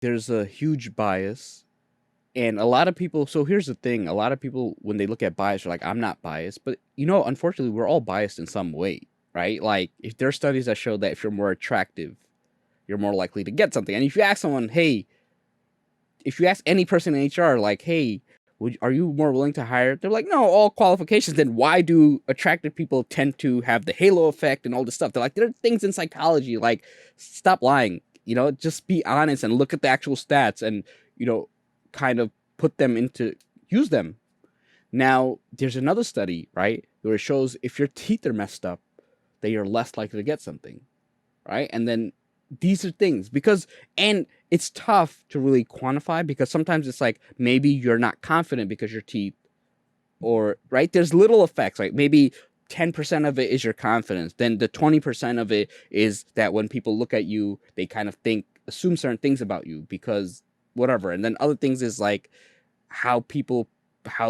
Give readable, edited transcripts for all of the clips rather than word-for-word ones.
there's a huge bias. And a lot of people, so here's the thing, a lot of people, when they look at bias, are like, I'm not biased. But, unfortunately, we're all biased in some way, right? Like, if there are studies that show that if you're more attractive, you're more likely to get something. And if you ask someone, hey, if you ask any person in HR, like, hey, are you more willing to hire? They're like, no, all qualifications. Then why do attractive people tend to have the halo effect and all this stuff? They're like, there are things in psychology. Like, stop lying. Just be honest and look at the actual stats and, kind of use them. Now, there's another study, right, where it shows if your teeth are messed up, that you're less likely to get something, right? And then these are things and it's tough to really quantify because sometimes it's like maybe you're not confident because your teeth, or right, there's little effects, like maybe 10% of it is your confidence, then the 20% of it is that when people look at you, they kind of assume certain things about you because whatever, and then other things is like how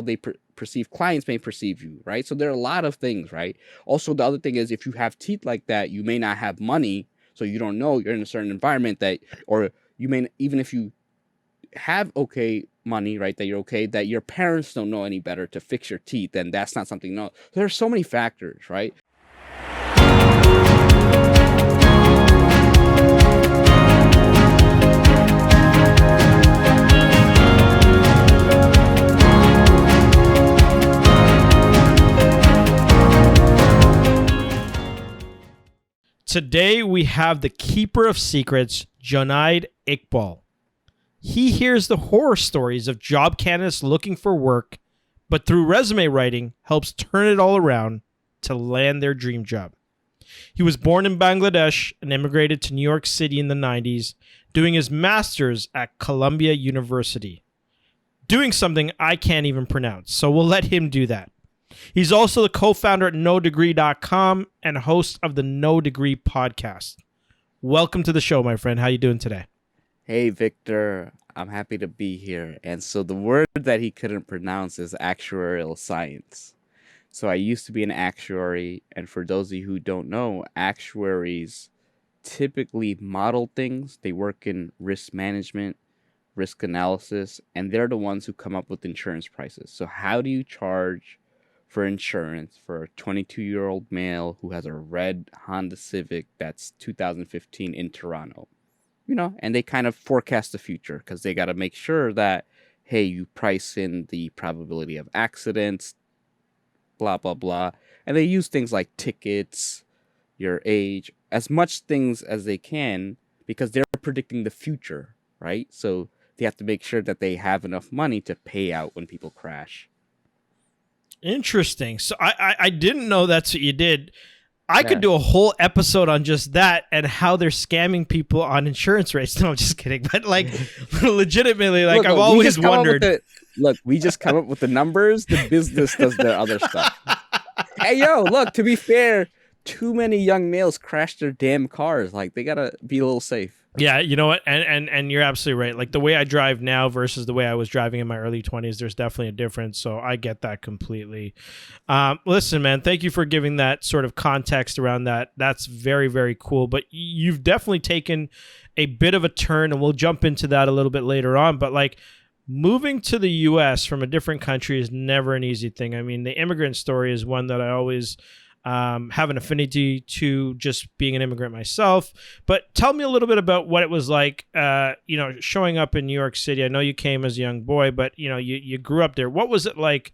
they perceive clients may perceive you, right? So there are a lot of things, right? Also, the other thing is if you have teeth like that, you may not have money, so you don't know you're in a certain environment or you may, even if you have okay money, right, that you're okay, that your parents don't know any better to fix your teeth, and that's not something, no. There's so many factors, right? Today we have the keeper of secrets, Jonaed Iqbal. He hears the horror stories of job candidates looking for work, but through resume writing helps turn it all around to land their dream job. He was born in Bangladesh and immigrated to New York City in the 90s, doing his master's at Columbia University. Doing something I can't even pronounce, so we'll let him do that. He's also the co-founder at NoDegree.com and host of the No Degree podcast. Welcome to the show, my friend. How you doing today? Hey, Victor. I'm happy to be here. And so the word that he couldn't pronounce is actuarial science. So I used to be an actuary, and for those of you who don't know, actuaries typically model things. They work in risk management, risk analysis, and they're the ones who come up with insurance prices. So how do you charge for insurance for a 22-year-old male who has a red Honda Civic that's 2015 in Toronto? And they kind of forecast the future because they got to make sure that, hey, you price in the probability of accidents, blah, blah, blah. And they use things like tickets, your age, as much things as they can because they're predicting the future, right? So they have to make sure that they have enough money to pay out when people crash. Interesting. So I didn't know that's what you did. I could do a whole episode on just that and how they're scamming people on insurance rates. No, I'm just kidding. But legitimately, I've always wondered. We just come up with the numbers. The business does the other stuff. Hey, look, to be fair, too many young males crash their damn cars. Like, they got to be a little safe. Yeah, you know what? And you're absolutely right. Like, the way I drive now versus the way I was driving in my early 20s, there's definitely a difference. So I get that completely. Listen, man, thank you for giving that sort of context around that. That's very, very cool. But you've definitely taken a bit of a turn, and we'll jump into that a little bit later on. But moving to the U.S. from a different country is never an easy thing. I mean, the immigrant story is one that I always have an affinity to, just being an immigrant myself. But tell me a little bit about what it was like, showing up in New York City. I know you came as a young boy, but you grew up there. What was it like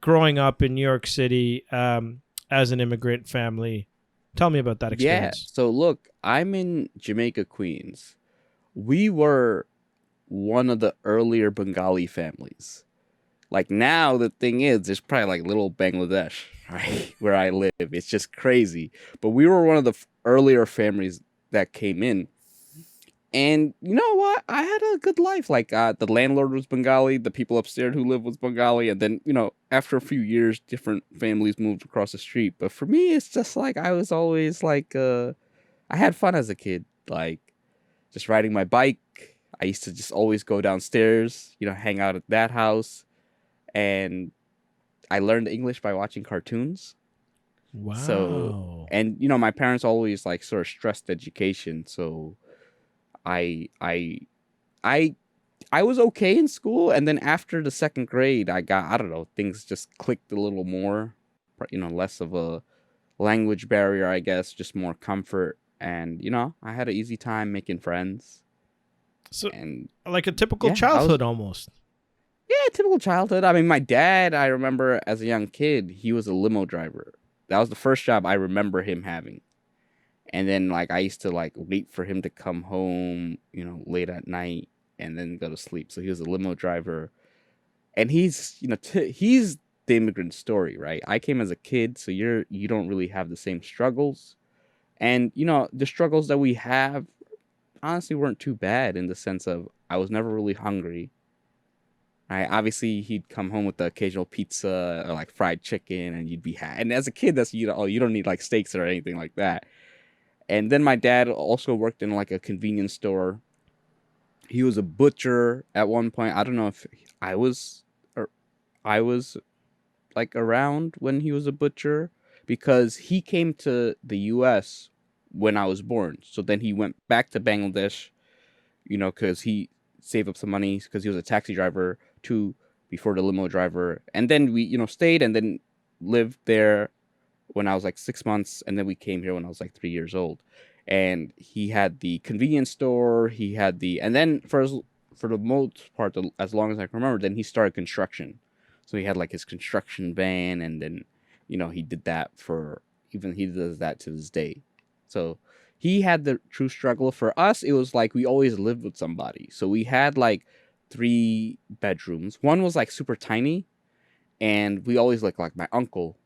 growing up in New York City as an immigrant family? Tell me about that experience. Yeah, so look, I'm in Jamaica, Queens. We were one of the earlier Bengali families. Like, now the thing is, there's probably little Bangladesh, right, where I live. It's just crazy. But we were one of the earlier families that came in. And you know what? I had a good life. The landlord was Bengali. The people upstairs who lived was Bengali. And then, after a few years, different families moved across the street. But for me, it's just I was always I had fun as a kid. Just riding my bike. I used to just always go downstairs, hang out at that house. And I learned English by watching cartoons. Wow. So, and my parents always sort of stressed education. So I I I was okay in school, and then after the second grade, I don't know, things just clicked a little more, less of a language barrier, I guess, just more comfort, and I had an easy time making friends, So, and like a typical yeah, I was childhood almost. yeah, typical childhood. I mean, my dad, I remember as a young kid, he was a limo driver. That was the first job I remember him having. And then like I used to like wait for him to come home, late at night and then go to sleep. So he was a limo driver. And he's the immigrant story, right? I came as a kid, so you don't really have the same struggles. And the struggles that we have honestly weren't too bad in the sense of I was never really hungry. Right? Obviously, he'd come home with the occasional pizza or like fried chicken, and you'd be and as a kid, that's you don't need like steaks or anything like that. And then my dad also worked in like a convenience store. He was a butcher at one point. I don't know if I was or I was like around when he was a butcher because he came to the US when I was born. So then he went back to Bangladesh, cuz he saved up some money cuz he was a taxi driver too before the limo driver. And then we, stayed and then lived there when I was like 6 months, and then we came here when I was like 3 years old. And he had the convenience store. He had and then for the most part, as long as I can remember, then he started construction. So he had like his construction van, and then he did that for even he does that to this day. So he had the true struggle. For us, it was like we always lived with somebody. So we had like 3 bedrooms. One was like super tiny, and we always like my uncle,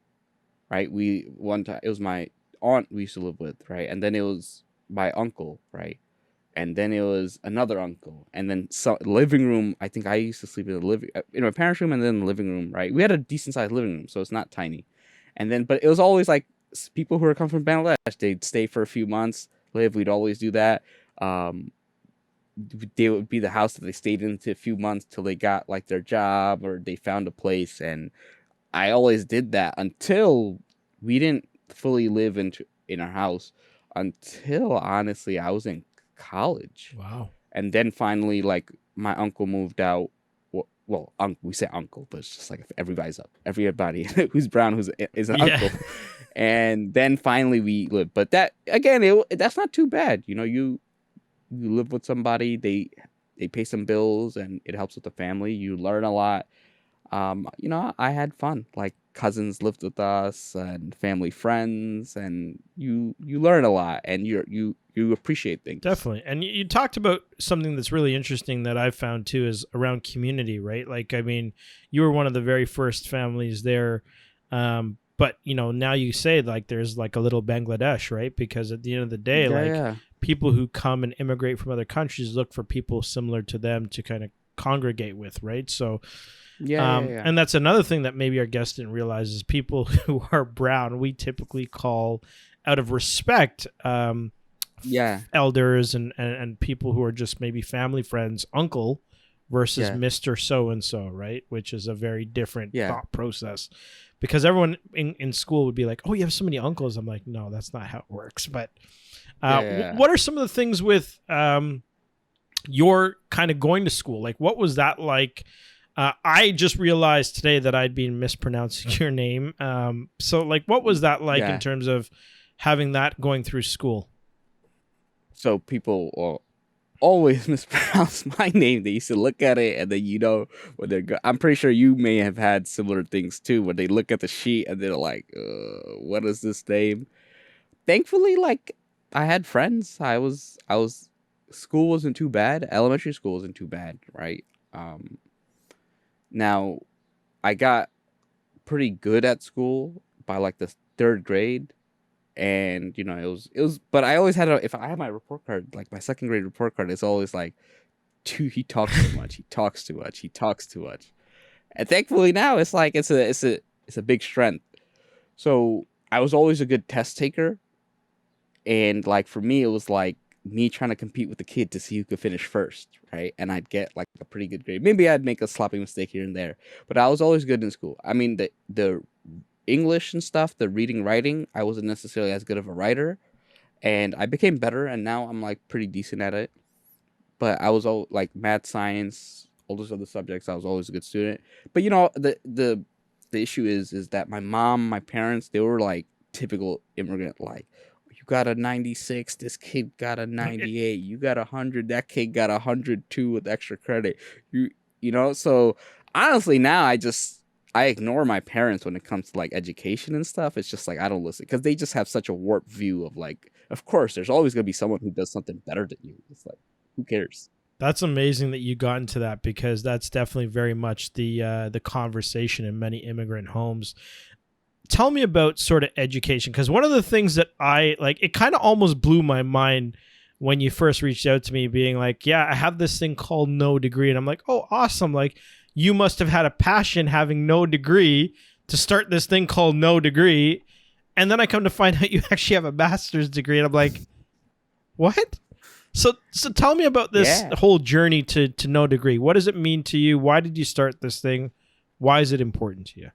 right? We one time it was my aunt we used to live with, right? And then it was my uncle, right? And then it was another uncle, and then living room. I think I used to sleep in the living in my parents' room, and then the living room, right? We had a decent sized living room, so it's not tiny. And then, but it was always like people who were coming from Bangladesh. They'd stay for a few months, live. We'd always do that. Um, they would be the house that they stayed in to a few months till they got like their job or they found a place, and I always did that until we didn't fully live in our house until honestly I was in college. Wow. And then finally like my uncle moved out. Well, we say uncle, but it's just like everybody who's brown is an Yeah. uncle. And then finally we lived. But that again, that's not too bad. You live with somebody, they pay some bills and it helps with the family. You learn a lot. I had fun. Like cousins lived with us and family friends, and you learn a lot and you appreciate things. Definitely. And you talked about something that's really interesting that I've found too is around community, right? Like, I mean, you were one of the very first families there. But, now you say like there's like a little Bangladesh, right? Because at the end of the day, Yeah, like yeah, people who come and immigrate from other countries look for people similar to them to kind of congregate with, right? So, yeah, yeah, yeah, and that's another thing that maybe our guest didn't realize is people who are brown, we typically call out of respect, yeah, elders and people who are just maybe family friends, uncle versus yeah, Mr. So and so, right? Which is a very different yeah, thought process because everyone in school would be like, oh, you have so many uncles. I'm like, no, that's not how it works. But yeah, yeah. what are some of the things with your kind of going to school? Like, what was that like? I just realized today that I'd been mispronouncing your name. So, like, what was that like in Yeah. terms of having that going through school? So people will always mispronounce my name. They used to look at it and then when they're I'm pretty sure you may have had similar things too, where they look at the sheet and they're like, what is this name? Thankfully, like I had friends. I was school wasn't too bad. Elementary school wasn't too bad, right? Um, Now I got pretty good at school by like the third grade, and it was. But I always if I had my report card, like my second grade report card, it's always like, dude, he talks too much. He talks too much. He talks too much. And thankfully now it's like it's a big strength. So I was always a good test taker, and like for me it was like me trying to compete with the kid to see who could finish first, right? And I'd get like a pretty good grade. Maybe I'd make a sloppy mistake here and there, but I was always good in school. I mean, the English and stuff, the reading writing, I wasn't necessarily as good of a writer, and I became better, and now I'm like pretty decent at it. but I was all like math, science, all those other subjects. I was always a good student. But the issue is that my mom, my parents, they were like typical immigrant. Like, you got a 96, this kid got a 98. You got 100, that kid got 102 with extra credit. You So honestly, now I ignore my parents when it comes to like education and stuff. It's just like I don't listen because they just have such a warped view of like, of course, there's always gonna be someone who does something better than you. It's like, who cares? That's amazing that you got into that, because that's definitely very much the conversation in many immigrant homes. Tell me about sort of education, because one of the things that I like, it kind of almost blew my mind when you first reached out to me, being like, yeah, I have this thing called no degree. And I'm like, oh, awesome. Like, you must have had a passion having no degree to start this thing called no degree. And then I come to find out you actually have a master's degree. And I'm like, what? So tell me about this Yeah. whole journey to no degree. What does it mean to you? Why did you start this thing? Why is it important to you?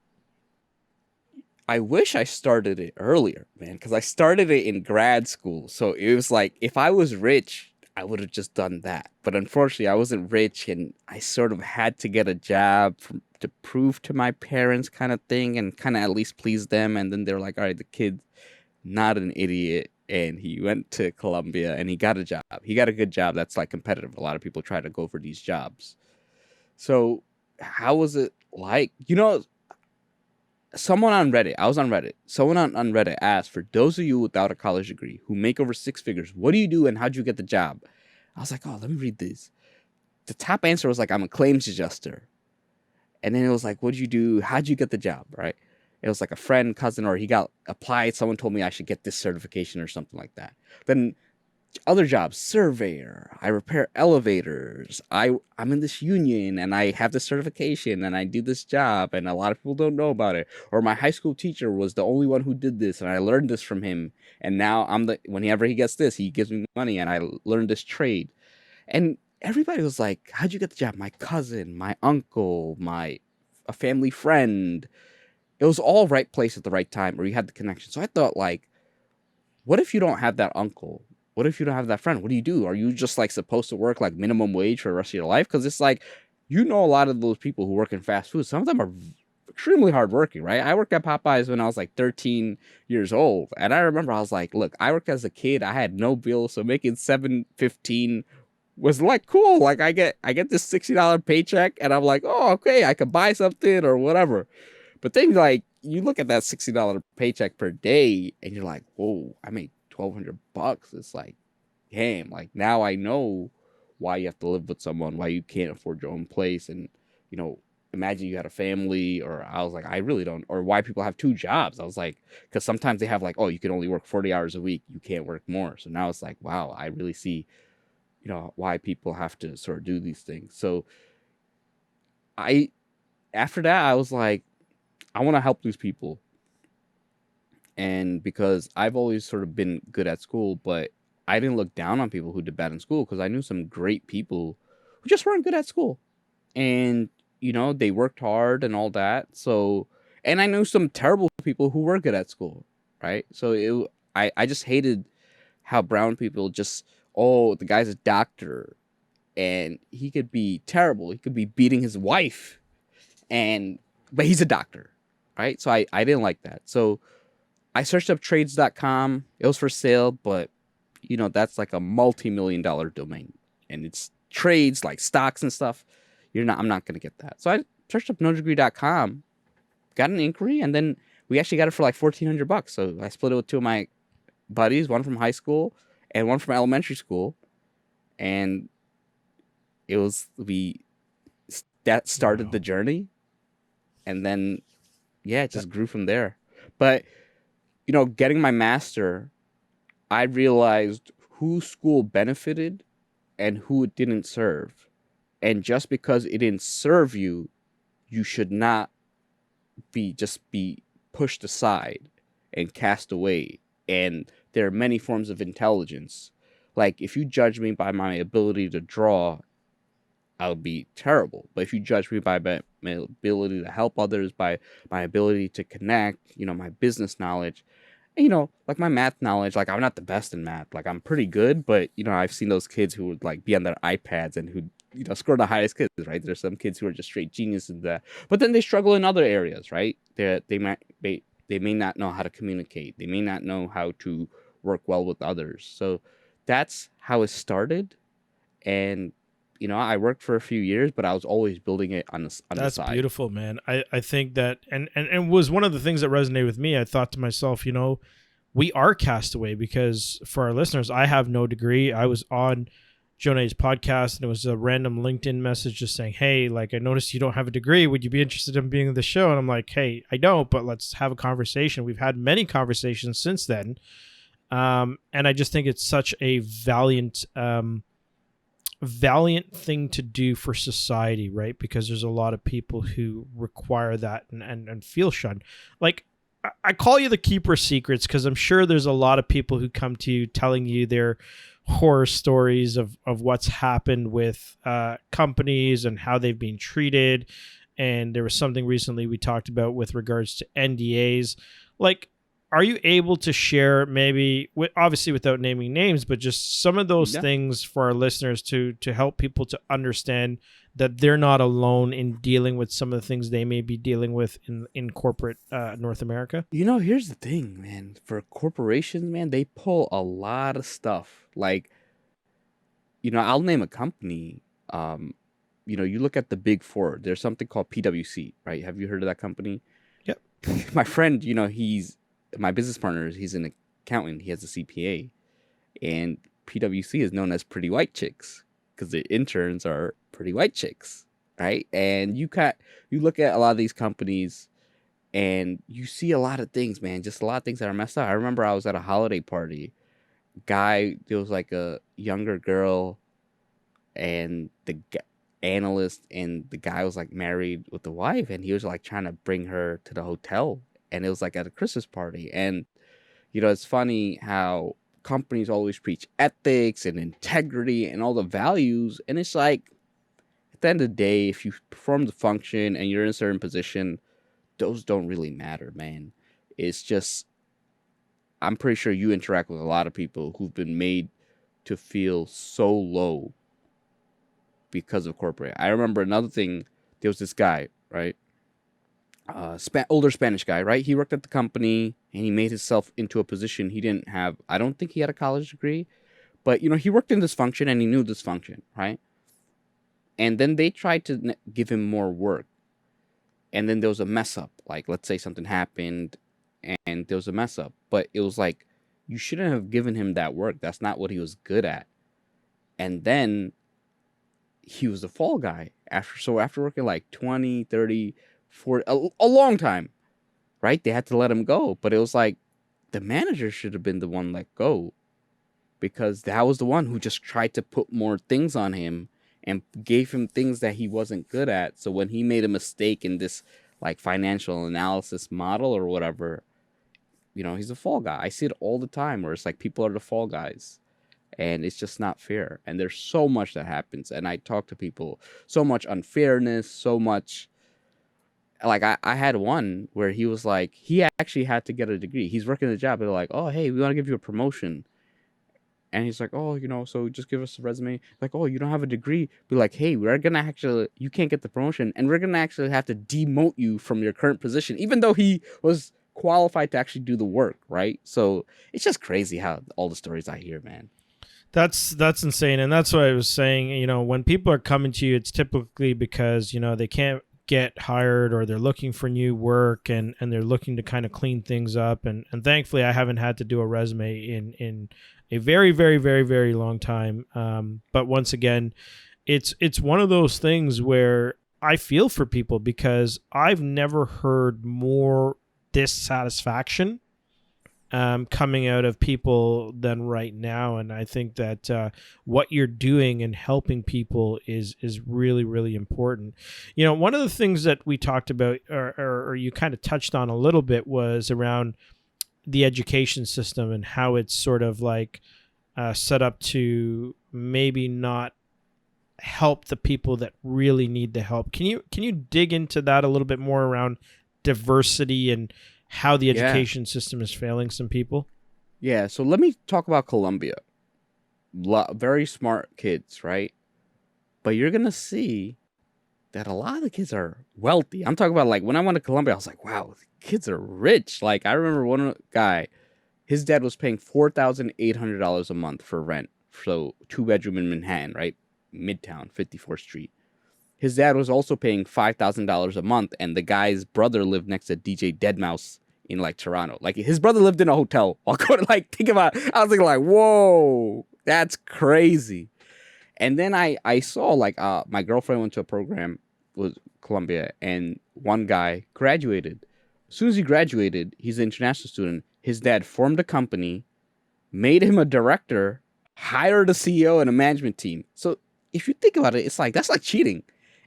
I wish I started it earlier, man, because I started it in grad school. So it was like, if I was rich, I would have just done that. But unfortunately, I wasn't rich, and I sort of had to get a job to prove to my parents, kind of thing, and kind of at least please them. And then they're like, all right, the kid's not an idiot. And he went to Columbia and he got a job. He got a good job that's like competitive. A lot of people try to go for these jobs. So, how was it like? Someone on Reddit, I was on Reddit. Someone on Reddit asked, for those of you without a college degree who make over six figures, what do you do and how'd you get the job? I was like, oh, let me read this. The top answer was like, I'm a claims adjuster. And then it was like, what'd you do? How'd you get the job? Right? It was like a friend, cousin, or he got applied. Someone told me I should get this certification or something like that. Then other jobs, surveyor, I repair elevators, I'm in this union and I have this certification and I do this job and a lot of people don't know about it. Or my high school teacher was the only one who did this and I learned this from him, and now whenever he gets this, he gives me money and I learned this trade. And everybody was like, how'd you get the job? My cousin, my uncle, my a family friend. It was all right place at the right time, or you had the connection. So I thought, like, what if you don't have that uncle? What if you don't have that friend? What do you do? Are you just like supposed to work like minimum wage for the rest of your life? Because it's like, a lot of those people who work in fast food, some of them are extremely hardworking, right? I worked at Popeyes when I was like 13 years old. And I remember I was like, look, I worked as a kid. I had no bills. So making 7.15 was like cool. Like I get this $60 paycheck and I'm like, oh, okay, I could buy something or whatever. But then like you look at that $60 paycheck per day and you're like, whoa, I made $1,200. It's like, damn, like now I know why you have to live with someone, why you can't afford your own place. And, you know, imagine you had a family, or I was like, I really don't, or why people have two jobs. I was like, because sometimes they have like, oh, you can only work 40 hours a week. You can't work more. So now it's like, wow, I really see, why people have to sort of do these things. So I, after that, I was like, I want to help these people. And because I've always sort of been good at school, but I didn't look down on people who did bad in school, because I knew some great people who just weren't good at school. And, they worked hard and all that. So, and I knew some terrible people who were good at school, right? So I just hated how brown people just, oh, the guy's a doctor and he could be terrible. He could be beating his wife, but he's a doctor, right? So I didn't like that. So I searched up trades.com. It was for sale, but that's like a multi-million dollar domain, and it's trades like stocks and stuff. I'm not going to get that. So I searched up nodegree.com, got an inquiry, and then we actually got it for like $1,400. So I split it with two of my buddies, one from high school and one from elementary school. And that started Wow. the journey. And then, yeah, it just grew from there. But, getting my master, I realized who school benefited and who it didn't serve. And just because it didn't serve you, you should not be pushed aside and cast away. And there are many forms of intelligence. Like if you judge me by my ability to draw, I'll be terrible. But if you judge me by my ability to help others, by my ability to connect, my business knowledge, like my math knowledge, like I'm not the best in math. Like I'm pretty good, but I've seen those kids who would like be on their iPads and who score the highest kids, right? There's some kids who are just straight geniuses in that, but then they struggle in other areas, right? They may not know how to communicate. They may not know how to work well with others. So that's how it started, and I worked for a few years, but I was always building it on the That's side. beautiful, man. I think that and was one of the things that resonated with me. I thought to myself, we are castaway because for our listeners, I have no degree. I was on Jonaed's podcast and it was a random LinkedIn message just saying, hey, like I noticed you don't have a degree. Would you be interested in being on the show? And I'm like, hey, I don't, but let's have a conversation. We've had many conversations since then. And I just think it's such a valiant thing to do for society, right? Because there's a lot of people who require that and feel shunned. Like I call you the keeper secrets because I'm sure there's a lot of people who come to you telling you their horror stories of what's happened with companies and how they've been treated. And there was something recently we talked about with regards to NDAs. Like, are you able to share maybe, obviously without naming names, but just some of those Yeah. things for our listeners to help people to understand that they're not alone in dealing with some of the things they may be dealing with in corporate North America? Here's the thing, man. For corporations, man, they pull a lot of stuff. Like, I'll name a company. You look at the big four. There's something called PwC, right? Have you heard of that company? Yep. My friend, he's my business partner. He's an accountant. He has a CPA, and PwC is known as pretty white chicks because the interns are pretty white chicks, right? And you look at a lot of these companies, and you see a lot of things, man. Just a lot of things that are messed up. I remember I was at a holiday party. There was like a younger girl, and analyst, and the guy was like married with the wife, and he was like trying to bring her to the hotel, and it was like at a Christmas party. And it's funny how companies always preach ethics and integrity and all the values, and it's like at the end of the day, if you perform the function and you're in a certain position, those don't really matter, man. It's just, I'm pretty sure you interact with a lot of people who've been made to feel so low because of corporate. I remember another thing. There was this guy, right? Older Spanish guy, right? He worked at the company and he made himself into a position he didn't have. I don't think he had a college degree, but he worked in this function and he knew this function, right? And then they tried to give him more work, and then there was a mess up. Like, let's say something happened and there was a mess up, but it was like, you shouldn't have given him that work. That's not what he was good at. And then he was the fall guy after working like 20, 30, 40, a long time, right? They had to let him go, but it was like the manager should have been the one let go, because that was the one who just tried to put more things on him and gave him things that he wasn't good at. So when he made a mistake in this like financial analysis model or whatever, he's a fall guy. I see it all the time where it's like people are the fall guys, and it's just not fair. And there's so much that happens. And I talk to people, so much unfairness, so much. Like I had one where he was like, he actually had to get a degree. He's working the job. They're like, oh, hey, we want to give you a promotion. And he's like, oh, so just give us a resume. Like, oh, you don't have a degree. Be like, hey, you can't get the promotion. And we're going to actually have to demote you from your current position, even though he was qualified to actually do the work, right? So it's just crazy how all the stories I hear, man. That's insane, and that's what I was saying. When people are coming to you, it's typically because they can't get hired or they're looking for new work, and they're looking to kind of clean things up. And thankfully, I haven't had to do a resume in a very, very, very, very long time. But once again, it's one of those things where I feel for people because I've never heard more dissatisfaction coming out of people than right now. And I think that what you're doing and helping people is really, really important. One of the things that we talked about or you kind of touched on a little bit was around the education system and how it's sort of like set up to maybe not help the people that really need the help. Can you dig into that a little bit more around diversity and how the Yeah. education system is failing some people. Yeah. So let me talk about Colombia. Very smart kids, right? But you're gonna see that a lot of the kids are wealthy. I'm talking about like when I went to Colombia, I was like, wow, kids are rich. Like I remember one guy, his dad was paying $4,800 a month for rent. So 2 bedroom in Manhattan, right? Midtown, 54th Street. His dad was also paying $5,000 a month, and the guy's brother lived next to DJ Deadmau5 in like Toronto. Like his brother lived in a hotel. I'll go to like think about it. I was thinking like, whoa, that's crazy. And then I saw like my girlfriend went to a program with Columbia, and one guy graduated. As soon as he graduated, he's an international student. His dad formed a company, made him a director, hired a CEO and a management team. So if you think about it, it's like that's like cheating.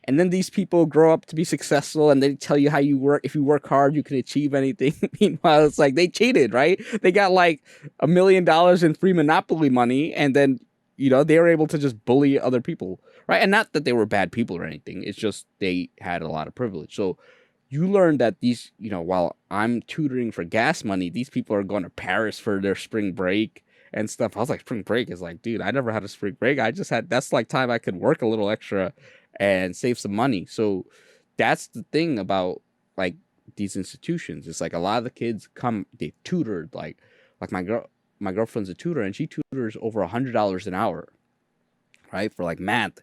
And then these people grow up to be successful and they tell you how you work. If you work hard, you can achieve anything. Meanwhile, it's like they cheated, right? They got like $1 million in free Monopoly money, and then they were able to just bully other people, right? And not that they were bad people or anything. It's just they had a lot of privilege. So you learn that these, while I'm tutoring for gas money, these people are going to Paris for their spring break and stuff. I was like, spring break is like, dude, I never had a spring break. I just had, that's like time I could work a little extra and save some money. So that's the thing about like these institutions. It's like a lot of the kids come, they tutored, like my girlfriend's a tutor and she tutors over $100 an hour, right? For like math.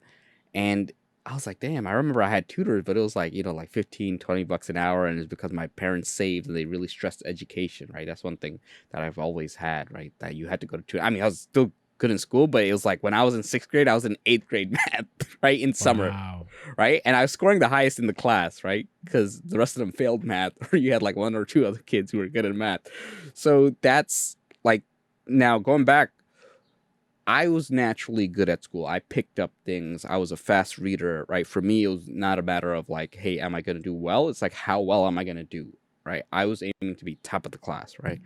And I was like, damn, I remember I had tutors, but it was like, like 15, $20 an hour. And it's because my parents saved and they really stressed education, right? That's one thing that I've always had, right? That you had to go to tutor. I mean, I was still good in school, but it was like when I was in 6th grade, I was in 8th grade math, right? In summer, Wow. right? And I was scoring the highest in the class, right? Because the rest of them failed math, or you had like one or two other kids who were good at math. So that's like, now going back, I was naturally good at school. I picked up things. I was a fast reader, right? For me, it was not a matter of like, hey, am I going to do well? It's like, how well am I going to do, right? I was aiming to be top of the class, right?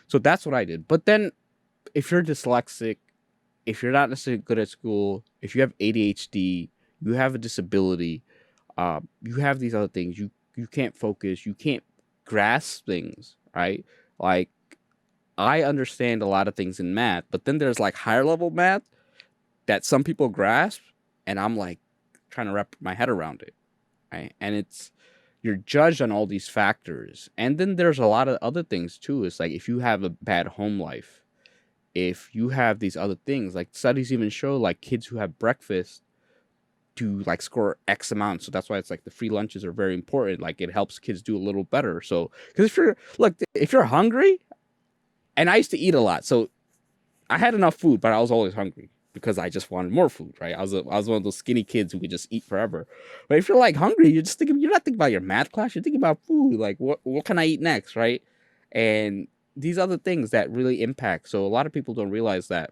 So that's what I did. But then if you're dyslexic, if you're not necessarily good at school, if you have ADHD, you have a disability, you have these other things, you can't focus, you can't grasp things, right? Like, I understand a lot of things in math, but then there's like higher level math that some people grasp, and I'm like trying to wrap my head around it, right? And you're judged on all these factors. And then there's a lot of other things too. It's like if you have a bad home life, if you have these other things, like studies even show like kids who have breakfast to like score X amount. So that's why it's like the free lunches are very important. Like it helps kids do a little better. So, because if you're hungry, and I used to eat a lot, so I had enough food, but I was always hungry because I just wanted more food, right? I was one of those skinny kids who could just eat forever. But if you're like hungry, you're not thinking about your math class, you're thinking about food. Like what can I eat next, right? And these other things that really impact. So a lot of people don't realize that.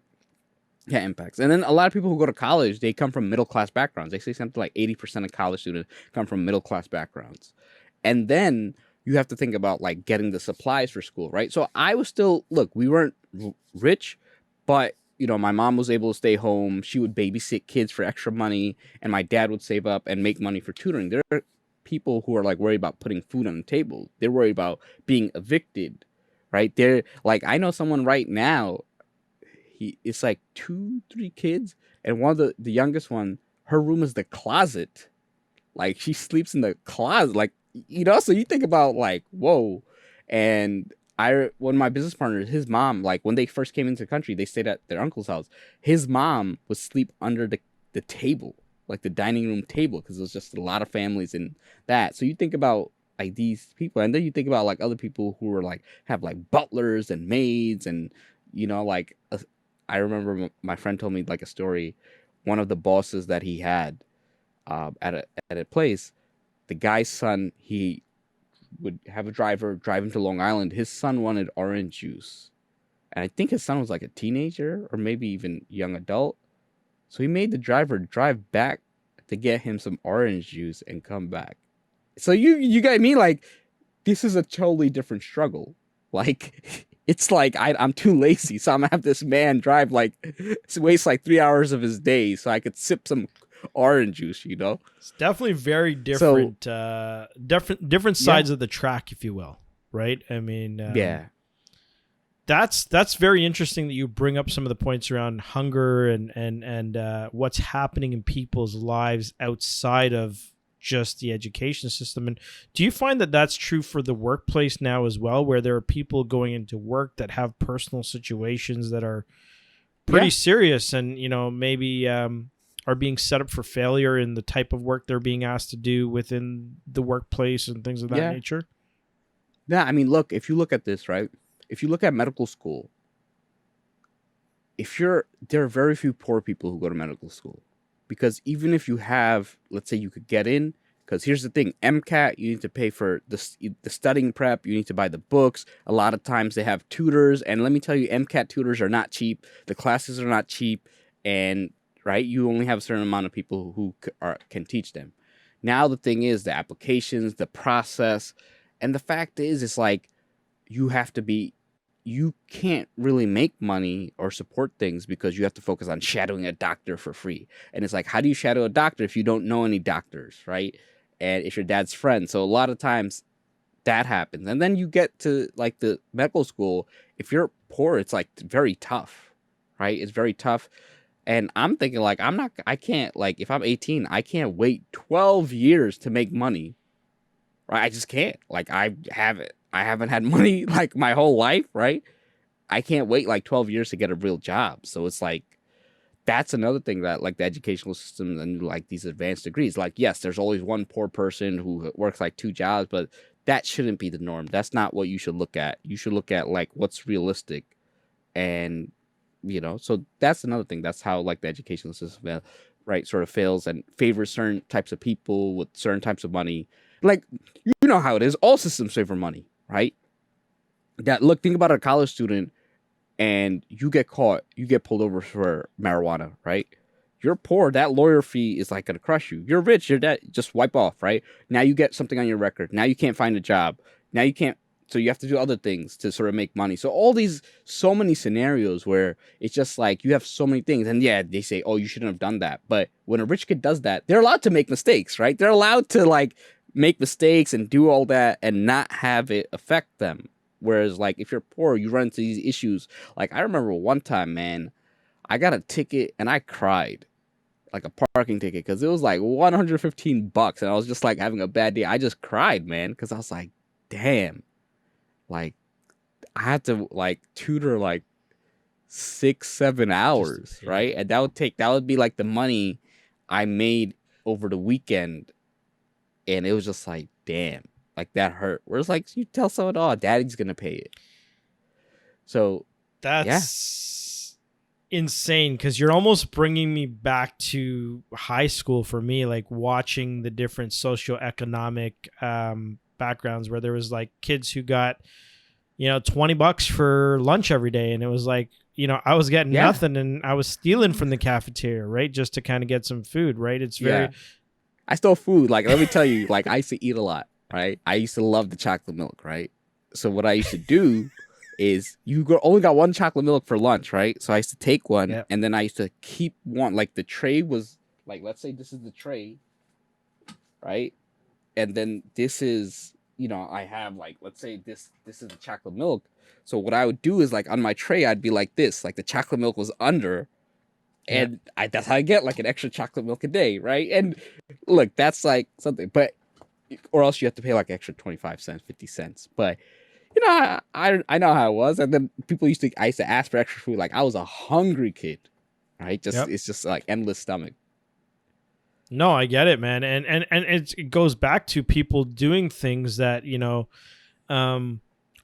Yeah, impacts. And then a lot of people who go to college, they come from middle class backgrounds. They say something like 80% of college students come from middle class backgrounds. And then you have to think about like getting the supplies for school, right? So I was still, look, we weren't rich, but my mom was able to stay home. She would babysit kids for extra money, and my dad would save up and make money for tutoring. There are people who are like worried about putting food on the table. They're worried about being evicted, right? They're like, I know someone right now, it's like 2, 3 kids, and one of the youngest one, her room is the closet. Like she sleeps in the closet, like so you think about like, whoa. And one of my business partners, his mom, like when they first came into the country, they stayed at their uncle's house. His mom would sleep under the table, like the dining room table, because there's just a lot of families in that. So you think about like these people, and then you think about like other people who are like have like butlers and maids, and like I remember my friend told me like a story. One of the bosses that he had at a place, the guy's son, he would have a driver drive him to Long Island. His son wanted orange juice, and I think his son was like a teenager or maybe even young adult. So he made the driver drive back to get him some orange juice and come back. So you get me, like this is a totally different struggle. Like it's like I'm too lazy, so I'm gonna have this man drive like waste like 3 hours of his day so I could sip some orange juice. It's definitely very So different different yeah, sides of the track, if you will. right? I mean, Yeah. that's very interesting that you bring up some of the points around hunger and what's happening in people's lives outside of just the education system. And do you find that that's true for the workplace now as well, where there are people going into work that have personal situations that are pretty Yeah. serious, and maybe are being set up for failure in the type of work they're being asked to do within the workplace and things of that Yeah. nature? Yeah. I mean, look, if you look at this, right? If you look at medical school, there are very few poor people who go to medical school, because even if you have, let's say you could get in, because here's the thing, MCAT, you need to pay for the studying prep, you need to buy the books. A lot of times they have tutors, and let me tell you, MCAT tutors are not cheap. The classes are not cheap, and right, you only have a certain amount of people who can teach them. Now the thing is, the applications, the process, and the fact is, it's like you have to be you can't really make money or support things because you have to focus on shadowing a doctor for free. And it's like, how do you shadow a doctor if you don't know any doctors, right? And if your dad's friend. So a lot of times that happens. And then you get to like the medical school. If you're poor, it's like very tough, right? It's very tough. And I'm thinking like, I can't, like, if I'm 18, I can't wait 12 years to make money, right? I just can't. Like, I haven't had money like my whole life, right? I can't wait like 12 years to get a real job. So it's like, that's another thing that like the educational system and like these advanced degrees, like, yes, there's always one poor person who works like 2 jobs, but that shouldn't be the norm. That's not what you should look at. You should look at like what's realistic. And, so that's another thing. That's how like the educational system, right, sort of fails and favors certain types of people with certain types of money. Like, you know how it is. All systems favor money, right? Think about a college student, and you get caught, you get pulled over for marijuana, right? You're poor, that lawyer fee is like gonna crush you. You're rich, you're dead, just wipe off, right? Now you get something on your record. Now you can't find a job. Now you can't, so you have to do other things to sort of make money. So so many scenarios where it's just like you have so many things, and yeah, they say, oh, you shouldn't have done that. But when a rich kid does that, they're allowed to make mistakes, right? They're allowed to like make mistakes and do all that and not have it affect them. Whereas, like, if you're poor, you run into these issues. Like, I remember one time, man, I got a ticket and I cried, like a parking ticket, because it was like $115, and I was just like having a bad day. I just cried, man, because I was like, damn, like I had to like tutor like 6-7 hours, Yeah. right? And that would be like the money I made over the weekend, and it was just like, damn. Like, that hurt. Where it's like, you tell someone, oh, daddy's gonna pay it. So, yeah. That's insane, because you're almost bringing me back to high school for me, like watching the different socioeconomic backgrounds where there was like kids who got, $20 for lunch every day. And it was like, I was getting Yeah. nothing and I was stealing from the cafeteria, right? Just to kind of get some food, right? It's very, I stole food. Like, let me tell you, like, I used to eat a lot, right? I used to love the chocolate milk, right? So what I used to do is only got one chocolate milk for lunch, right? So I used to take one, yeah. and then I used to keep one. Like, the tray was like, let's say this is the tray, right? And then this is, I have like, let's say this is the chocolate milk. So what I would do is, like, on my tray, I'd be like this, like the chocolate milk was under, Yeah. and that's how I get like an extra chocolate milk a day, right? And look, that's like something, but or else you have to pay like extra 25 cents, 50 cents. But I know how it was. And then I used to ask for extra food. Like, I was a hungry kid, right? Yep. It's just like endless stomach. No, I get it, man. And it goes back to people doing things that,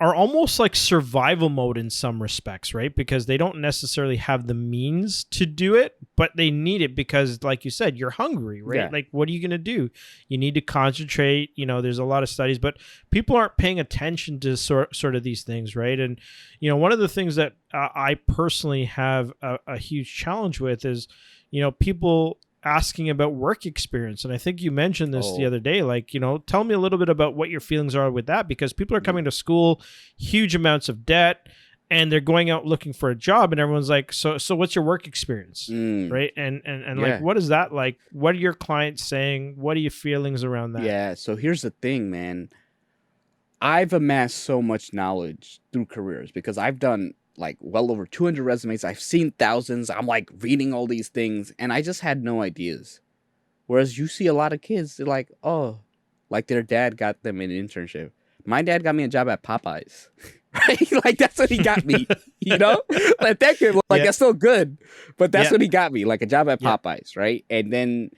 are almost like survival mode in some respects, right? Because they don't necessarily have the means to do it, but they need it because, like you said, you're hungry, right? Yeah. Like, what are you going to do? You need to concentrate. There's a lot of studies, but people aren't paying attention to sort of these things, right? And, one of the things that I personally have a huge challenge with is, people asking about work experience. And I think you mentioned this the other day, like, tell me a little bit about what your feelings are with that, because people are coming to school, huge amounts of debt, and they're going out looking for a job, and everyone's like, so what's your work experience? Right. And like, what is that like? What are your clients saying? What are your feelings around that? Yeah. So here's the thing, man. I've amassed so much knowledge through careers because I've done like well over 200 resumes. I've seen thousands. I'm like reading all these things and I just had no ideas. Whereas you see a lot of kids, they're like, oh, like their dad got them an internship. My dad got me a job at Popeyes. Right? Like that's what he got me. You know? Like that kid, like Yeah. that's still good. But that's Yeah. what he got me, like a job at Yeah. Popeyes, right? And then,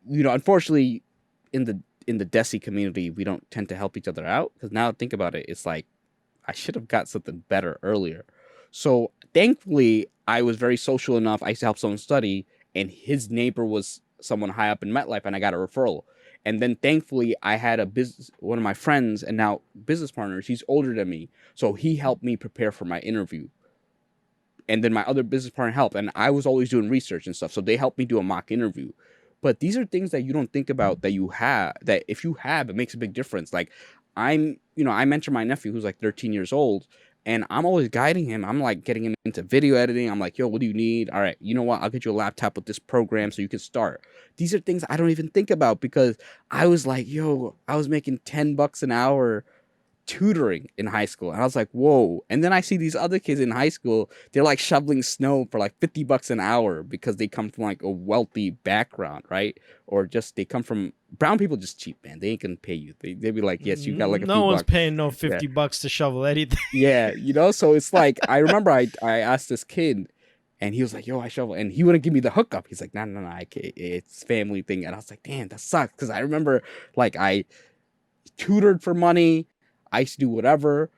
unfortunately, in the Desi community, we don't tend to help each other out. Because now think about it, it's like I should have got something better earlier. So thankfully, I was very social enough. I used to help someone study, and his neighbor was someone high up in MetLife, and I got a referral. And then thankfully, I had one of my friends, and now business partners. He's older than me, so he helped me prepare for my interview. And then my other business partner helped, and I was always doing research and stuff, so they helped me do a mock interview. But these are things that you don't think about that you have, that if you have, it makes a big difference. Like I mentor my nephew who's like 13 years old, and I'm always guiding him. I'm like getting him into video editing. I'm like, yo, what do you need? All right, you know what? I'll get you a laptop with this program so you can start. These are things I don't even think about because I was like, yo, I was making $10 an hour tutoring in high school. And I was like, whoa. And then I see these other kids in high school, they're like shoveling snow for like $50 an hour because they come from like a wealthy background, right? Or just they come from brown people just cheap, man. They ain't gonna pay you. They be like, yes, you got like a No few one's bucks. paying no Yeah. $50 to shovel anything. Yeah, so it's like I remember I asked this kid and he was like, yo, I shovel. And he wouldn't give me the hookup. He's like, no, I can't. It's family thing. And I was like, damn, that sucks. Because I remember like I tutored for money. I used to do whatever.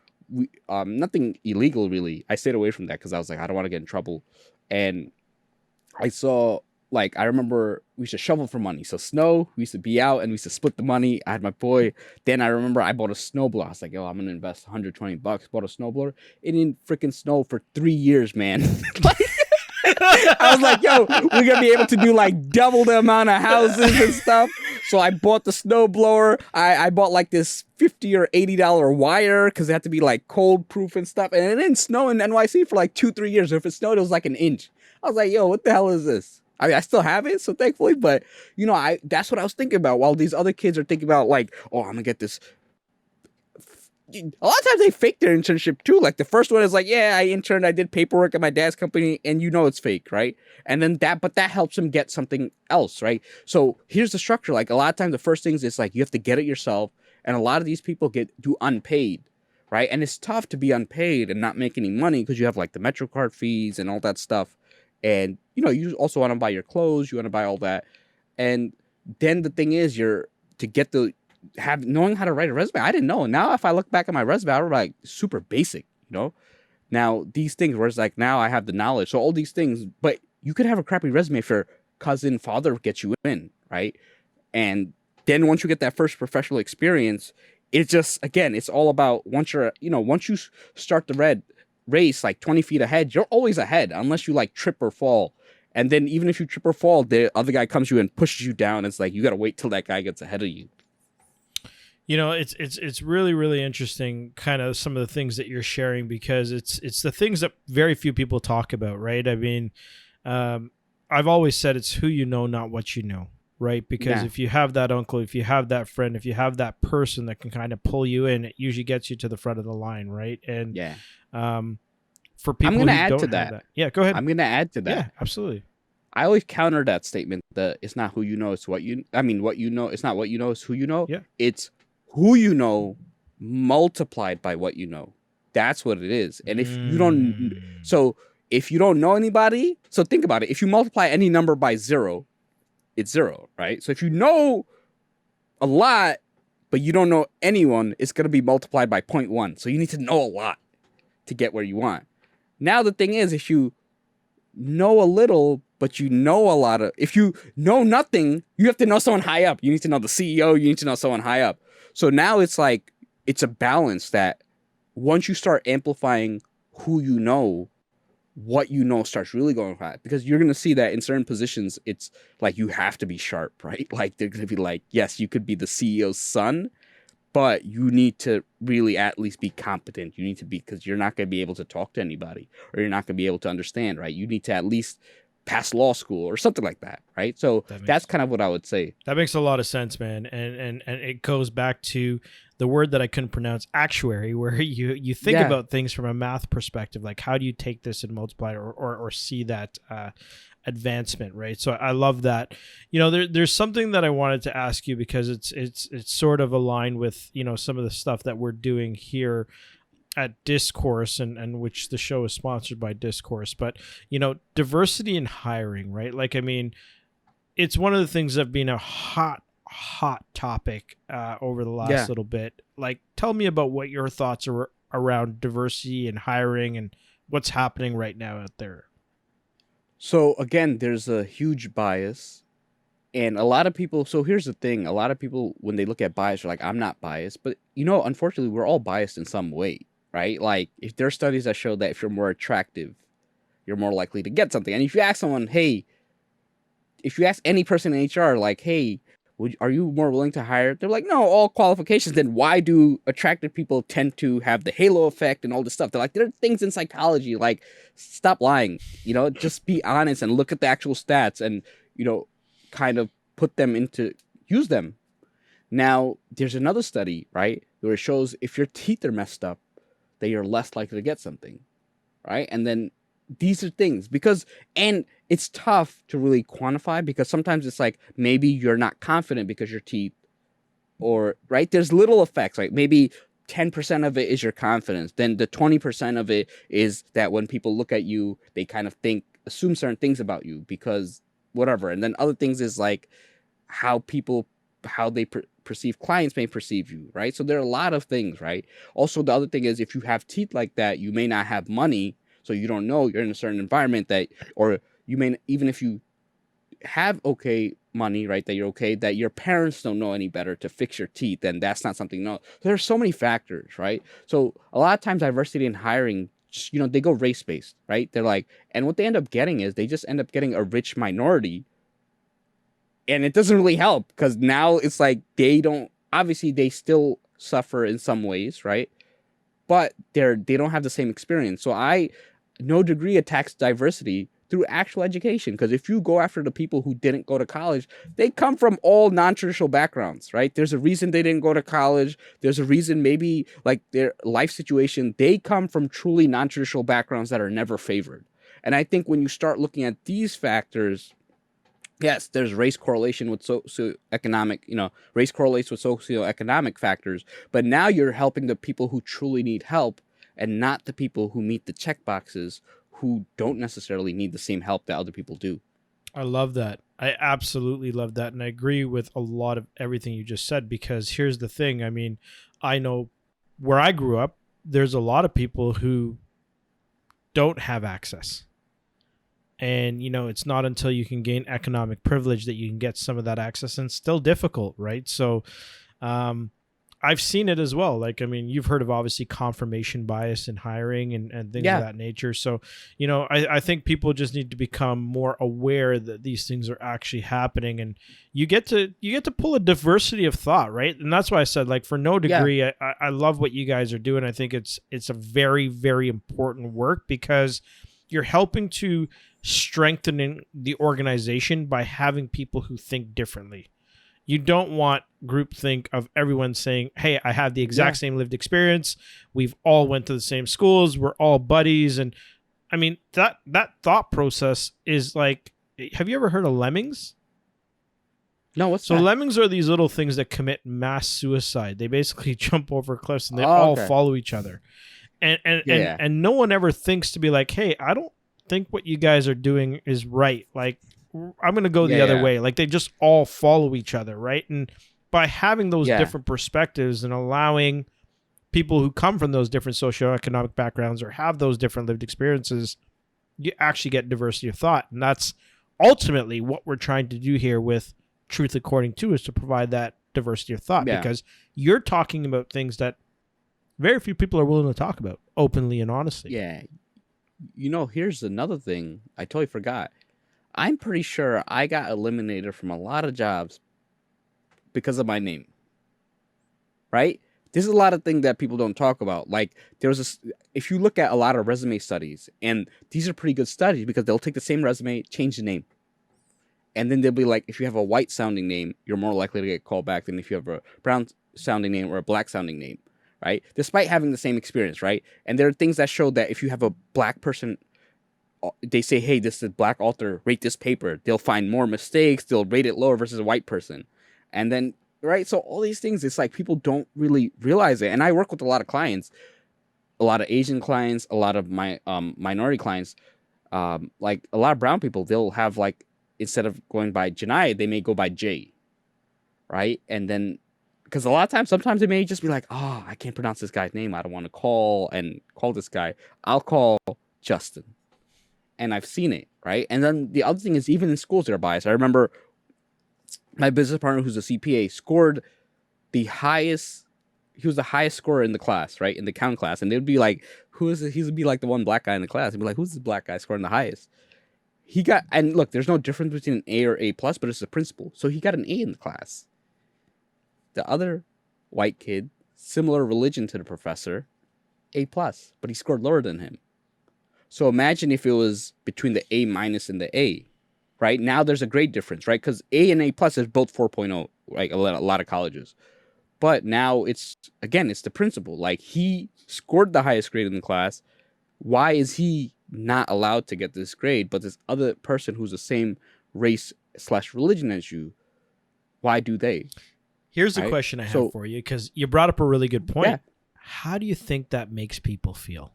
Nothing illegal really. I stayed away from that because I was like, I don't want to get in trouble. And I saw like I remember we used to shovel for money. So snow, we used to be out and we used to split the money. I had my boy. Then I remember I bought a snowblower. I was like, yo, I'm gonna invest $120. Bought a snowblower. It didn't freaking snow for 3 years, man. Like, I was like, yo, we're gonna be able to do like double the amount of houses and stuff. So I bought the snowblower. I bought like this $50 or $80 wire because it had to be like cold proof and stuff. And it didn't snow in NYC for like 2-3 years. If it snowed, it was like an inch. I was like, yo, what the hell is this? I mean, I still have it, so thankfully, but that's what I was thinking about while these other kids are thinking about like, oh, I'm gonna get this. A lot of times they fake their internship too. Like the first one is like, yeah, I interned, I did paperwork at my dad's company, and it's fake, right? And then but that helps them get something else, right? So here's the structure. Like a lot of times the first things is like you have to get it yourself, and a lot of these people do unpaid, right? And it's tough to be unpaid and not make any money because you have like the MetroCard fees and all that stuff, and you also want to buy your clothes, you want to buy all that, and then the thing is knowing how to write a resume. I didn't know. Now, if I look back at my resume, I was like super basic. Now these things where it's like now I have the knowledge. So all these things, but you could have a crappy resume if your cousin, father gets you in, right? And then once you get that first professional experience, it's just again, it's all about once you start the race like 20 feet ahead, you're always ahead unless you like trip or fall. And then even if you trip or fall, the other guy comes to you and pushes you down. It's like you got to wait till that guy gets ahead of you. It's really, really interesting kind of some of the things that you're sharing because it's the things that very few people talk about, right? I mean, I've always said it's who you know, not what you know, right? Because if you have that uncle, if you have that friend, if you have that person that can kind of pull you in, it usually gets you to the front of the line, right? And for people who don't have that. Yeah, go ahead. I'm going to add to that. Yeah, absolutely. I always counter that statement that it's not who you know, it's what you know. It's not what you know, it's who you know. Yeah. It's who you know multiplied by what you know. That's what it is. And if you don't know anybody, so think about it. If you multiply any number by 0, it's 0, right? So if you know a lot, but you don't know anyone, it's going to be multiplied by 0.1. So you need to know a lot to get where you want. Now, the thing is, if you know a little, but you know a lot if you know nothing, you have to know someone high up. You need to know the CEO. You need to know someone high up. So now it's like, it's a balance that once you start amplifying who you know, what you know starts really going high. Because you're going to see that in certain positions, it's like you have to be sharp, right? Like they're going to be like, yes, you could be the CEO's son, but you need to really at least be competent. You need to be, because you're not going to be able to talk to anybody or you're not going to be able to understand, right? You need to at least pass law school or something like that, right? So That that's makes kind of what I would say. that makes a lot of sense, man. And it goes back to the word that I couldn't pronounce, actuary, where you think Yeah. about things from a math perspective, like how do you take this and multiply it or see that advancement, right? So I love that. There's something that I wanted to ask you because it's sort of aligned with some of the stuff that we're doing here at Discourse, and which the show is sponsored by Discourse. But diversity in hiring, right? Like, I mean, it's one of the things that have been a hot topic over the last Yeah. little bit. Like, tell me about what your thoughts are around diversity and hiring and what's happening right now out there. So again, there's a huge bias. And a lot of people, so here's the thing, a lot of people, when they look at bias, are like, I'm not biased. But, unfortunately, we're all biased in some way, right? Like, if there are studies that show that if you're more attractive, you're more likely to get something. And if you ask someone, hey, if you ask any person in HR, like, hey, are you more willing to hire? They're like, no, all qualifications. Then why do attractive people tend to have the halo effect and all this stuff? They're like, there are things in psychology. Like, stop lying. Just be honest and look at the actual stats and, you know, kind of use them. Now, there's another study, right, where it shows if your teeth are messed up, that you're less likely to get something, right? And then these are things and it's tough to really quantify because sometimes it's like maybe you're not confident because your teeth, or right, there's little effects, like maybe 10% of it is your confidence, then the 20% of it is that when people look at you they kind of assume certain things about you because whatever, and then other things is like how they perceive clients may perceive you, right? So there are a lot of things, right? Also, the other thing is if you have teeth like that, you may not have money, so you don't know you're in a certain environment or you may, even if you have okay money, right, that you're okay, that your parents don't know any better to fix your teeth, and that's not something. No, there's so many factors, right? So a lot of times diversity in hiring, they go race based, right? They're like, and what they end up getting is they just end up getting a rich minority, and it doesn't really help because now it's like they still suffer in some ways, right? But they don't have the same experience. So I no degree attacks diversity through actual education, because if you go after the people who didn't go to college, they come from all non-traditional backgrounds, right? There's a reason they didn't go to college. There's a reason, maybe like their life situation, they come from truly non-traditional backgrounds that are never favored. And I think when you start looking at these factors, yes, there's race correlation with socioeconomic, race correlates with socioeconomic factors, but now you're helping the people who truly need help and not the people who meet the check boxes who don't necessarily need the same help that other people do. I love that. I absolutely love that. And I agree with a lot of everything you just said, because here's the thing. I mean, I know where I grew up, there's a lot of people who don't have access. And, it's not until you can gain economic privilege that you can get some of that access, and it's still difficult, right? So, I've seen it as well. Like, I mean, you've heard of obviously confirmation bias in hiring and things of Yeah, that nature. So, I think people just need to become more aware that these things are actually happening, and you get to pull a diversity of thought, right? And that's why I said, like, for no yeah, degree, I love what you guys are doing. I think it's a very, very important work, because you're helping to strengthen the organization by having people who think differently. You don't want groupthink of everyone saying, hey, I have the yeah. exact same lived experience. We've all went to the same schools. We're all buddies. And I mean, that thought process is like, have you ever heard of lemmings? No, what's So that? lemmings are these little things that commit mass suicide. They basically jump over cliffs and they Oh, all okay. follow each other. And and Yeah, and yeah, and no one ever thinks to be like, hey, I don't think what you guys are doing is right. Like, I'm going to go yeah, the other yeah, way. Like, they just all follow each other, right? And by having those yeah, different perspectives and allowing people who come from those different socioeconomic backgrounds or have those different lived experiences, you actually get diversity of thought. And that's ultimately what we're trying to do here with Truth According To, is to provide that diversity of thought, yeah, because you're talking about things that very few people are willing to talk about openly and honestly. yeah. Here's another thing I totally forgot. I'm pretty sure I got eliminated from a lot of jobs because of my name, right? This is a lot of things that people don't talk about. Like there's this, if you look at a lot of resume studies, and these are pretty good studies because they'll take the same resume, change the name, and then they'll be like, if you have a white sounding name, you're more likely to get called back than if you have a brown sounding name or a black sounding name, right? Despite having the same experience, right? And there are things that show that if you have a black person, they say, hey, this is a black author, rate this paper. They'll find more mistakes. They'll rate it lower versus a white person. And then, right? So all these things, it's like people don't really realize it. And I work with a lot of clients, a lot of Asian clients, a lot of my minority clients, like a lot of brown people, they'll have like, instead of going by Jonaed, they may go by J, right? And then, because a lot of times, sometimes it may just be like, oh, I can't pronounce this guy's name. I don't want to call this guy. I'll call Justin. And I've seen it, right? And then the other thing is, even in schools, they're biased. I remember my business partner, who's a CPA, scored the highest. He was the highest scorer in the class, right? In the count class. And they'd be like, who is it? He would be like the one black guy in the class. He'd be like, who's this black guy scoring the highest? He got, and look, there's no difference between an A or A plus, but it's the principal. So he got an A in the class. The other white kid, similar religion to the professor, A plus, but he scored lower than him. So imagine if it was between the A minus and the A, right? Now there's a grade difference, right? Because A and A plus is both 4.0, like a lot of colleges. But now it's, again, it's the principal. Like he scored the highest grade in the class. Why is he not allowed to get this grade? But this other person who's the same race / religion as you, why do they? Here's the question I have for you, because you brought up a really good point. Yeah. How do you think that makes people feel?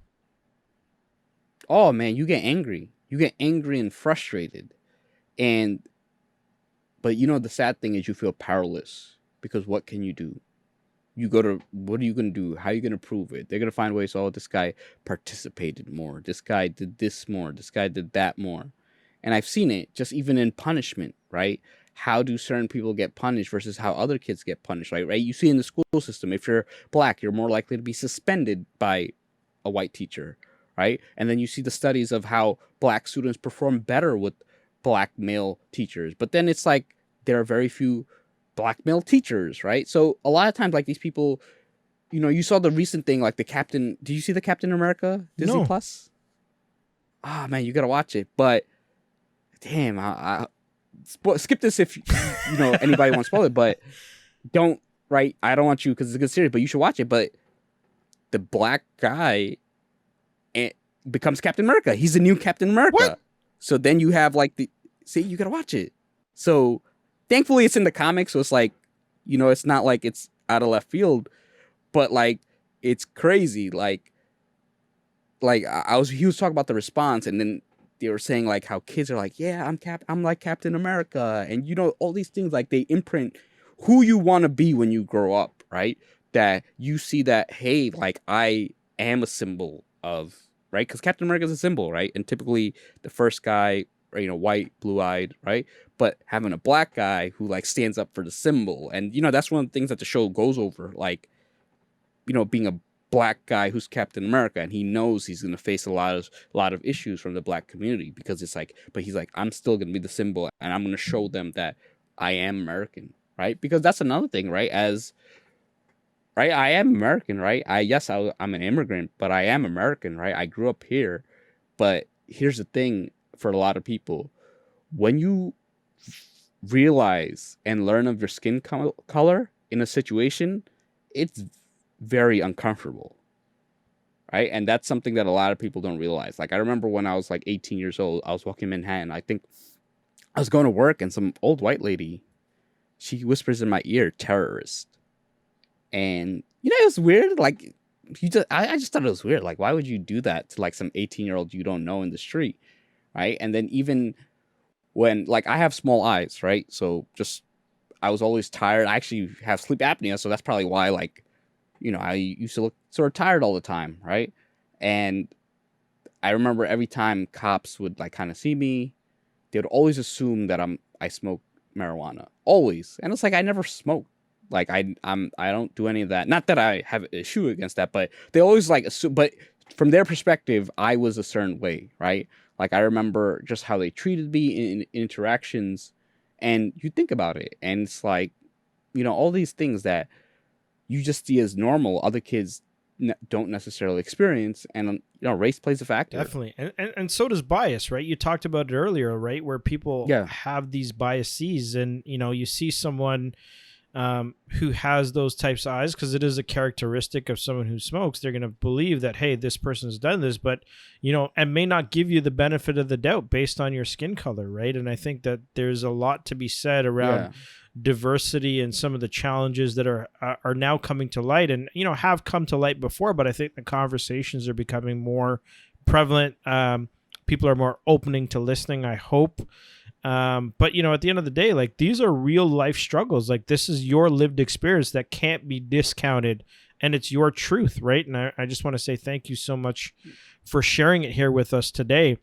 Oh man, you get angry. You get angry and frustrated. But you know, the sad thing is you feel powerless, because what can you do? You go to, what are you going to do? How are you going to prove it? They're going to find ways. Oh, this guy participated more. This guy did this more. This guy did that more. And I've seen it just even in punishment, right? How do certain people get punished versus how other kids get punished, right? You see in the school system, if you're black, you're more likely to be suspended by a white teacher, right? And then you see the studies of how black students perform better with black male teachers. But then it's like there are very few black male teachers, right? So a lot of times, like these people, you know, you saw the recent thing, like the Captain. Did you see the Captain America Disney Plus? Ah, man, you gotta watch it. But damn, I skip this if you know anybody wants to spoil it. But don't, right? I don't want you, because it's a good series, but you should watch it. But the black guy becomes Captain America. He's the new Captain America. What? So then you have like you gotta watch it. So thankfully it's in the comics, so it's like, you know, it's not like it's out of left field, but like it's crazy. Like he was talking about the response, and then they were saying like how kids are like, yeah, I'm like Captain America, and you know, all these things, like they imprint who you want to be when you grow up, right? That you see that, hey, like I am a symbol of, right? Because Captain America is a symbol, right? And typically the first guy, you know, white, blue-eyed, right? But having a black guy who like stands up for the symbol, and you know, that's one of the things that the show goes over, like, you know, being a black guy who's Captain America, and he knows he's going to face a lot of issues from the black community, because it's like, but he's like, I'm still going to be the symbol, and I'm going to show them that I am American, right? Because that's another thing, right? Right, I am American, right? I'm an immigrant, but I am American, right? I grew up here. But here's the thing for a lot of people: when you realize and learn of your skin color in a situation, it's very uncomfortable, right? And that's something that a lot of people don't realize. Like I remember when I was like 18 years old, I was walking in Manhattan. I think I was going to work, and some old white lady, she whispers in my ear, "terrorist." And you know, it was weird. Like I just thought it was weird. Like, why would you do that to like some 18-year-old you don't know in the street, right? And then even when, like, I have small eyes, right? So just, I was always tired. I actually have sleep apnea, so that's probably why, like, you know, I used to look sort of tired all the time, right? And I remember every time cops would like kind of see me, they would always assume that I smoke marijuana, always. And it's like, I never smoked. Like I don't do any of that. Not that I have an issue against that, but they always like assume. But from their perspective, I was a certain way, right? Like I remember just how they treated me in interactions, and you think about it, and it's like, you know, all these things that you just see as normal, other kids don't necessarily experience, and race plays a factor. Definitely. And so does bias, right? You talked about it earlier, right? Where people Yeah, have these biases, and you see someone who has those types of eyes, because it is a characteristic of someone who smokes. They're going to believe that, hey, this person's done this, but and may not give you the benefit of the doubt based on your skin color, right? And I think that there's a lot to be said around yeah, diversity and some of the challenges that are now coming to light, and have come to light before, but I think the conversations are becoming more prevalent. People are more opening to listening, I hope. But at the end of the day, like, these are real life struggles. Like, this is your lived experience that can't be discounted, and it's your truth, right? And I just want to say thank you so much for sharing it here with us today.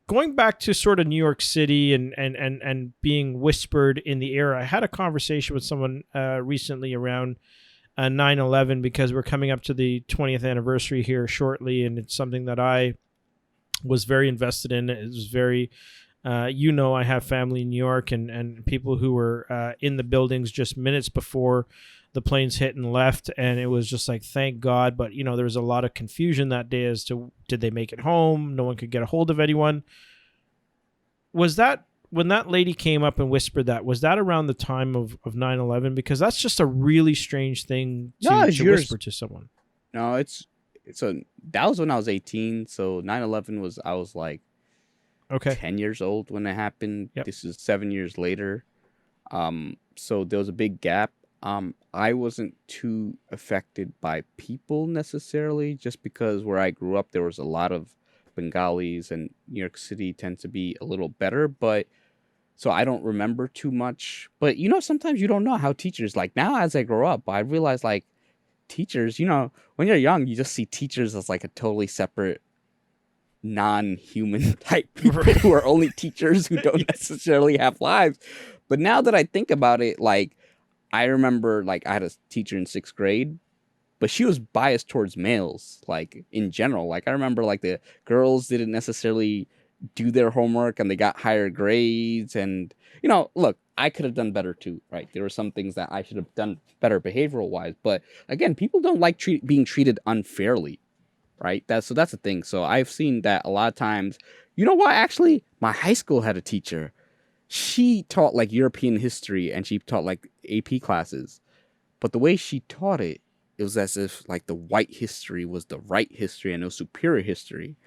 Going back to sort of New York City and being whispered in the air, I had a conversation with someone recently around 9/11, because we're coming up to the 20th anniversary here shortly, and it's something that I was very invested in. It was very, I have family in New York, and people who were in the buildings just minutes before the planes hit and left, and it was just like, thank God. But there was a lot of confusion that day as to, did they make it home? No one could get a hold of anyone. Was that when that lady came up and whispered that? Was that around the time of 9/11? Because that's just a really strange thing to whisper to someone. No, that was when I was 18. So 9/11 I was like, okay, 10 years old when it happened. Yep. This is 7 years later. So there was a big gap. I wasn't too affected by people necessarily, just because where I grew up, there was a lot of Bengalis, and New York City tends to be a little better, but so I don't remember too much. But sometimes you don't know how teachers, like, now as I grow up, I realize, like, teachers, when you're young, you just see teachers as like a totally separate, non-human type people who are only teachers, who don't necessarily have lives. But now that I think about it, like, I remember, like, I had a teacher in 6th grade, but she was biased towards males, like, in general. Like, I remember, like, the girls didn't necessarily do their homework, and they got higher grades. And look, I could have done better too, right? There were some things that I should have done better behavioral wise, but again, people don't like being treated unfairly, right? That's the thing. So I've seen that a lot of times. You know what? Actually, my high school had a teacher. She taught, like, European history, and she taught, like, AP classes. But the way she taught it, it was as if, like, the white history was the right history and it was superior history.